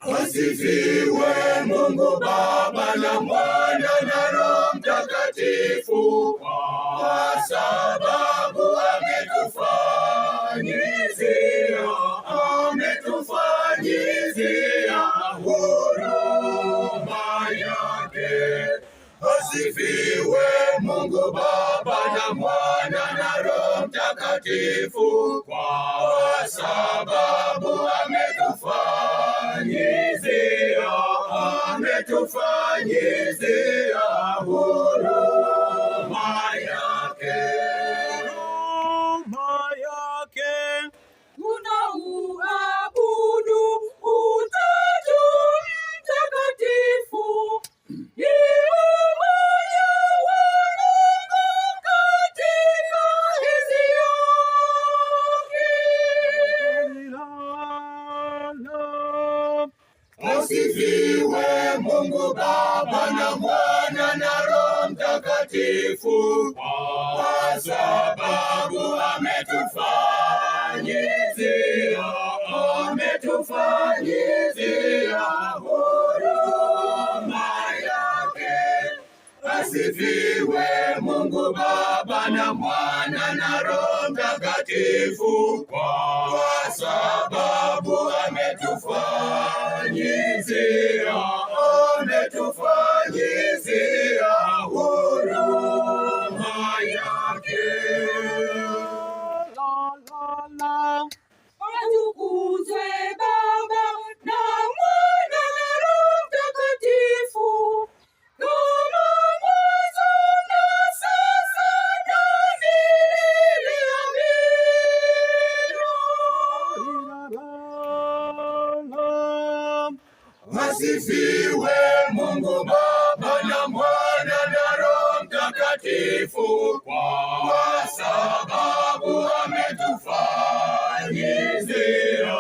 Asifiwe Mungu Baba na Mwana na Roho Mtakatifu, kwa sababu ametufanyizia huruma yake. Asifiwe Mungu Baba na Mwana na Roho Mtakatifu, kwa sababu ametufanyizia huruma yake. Tunauabudu Utatu Mtakatifu, ni umoja wa Mungu katika enzi yake. Asifiwe Mungu Baba na Mwana na Roho Mtakatifu, kwa sababu ametufanyizia huruma yake. Asifiwe Mungu Baba na Mwana na Roho Mtakatifu, kwa sababu ametufanyizia huruma yake. Atukuzwe Baba na Mwana na Roho Mtakatifu, kama mwanzo na sasa na milele. Amina. Asifiwe Mungu Baba na Mwana na Roho Mtakatifu, kwa sababu ametufanyizia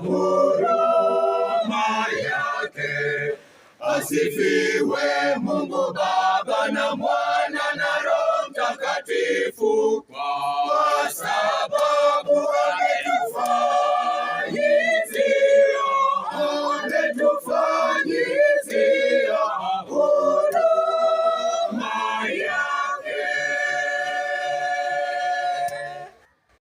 huruma yake. Asifiwe Mungu Baba na Mwana na Roho Mtakatifu, kwa sababu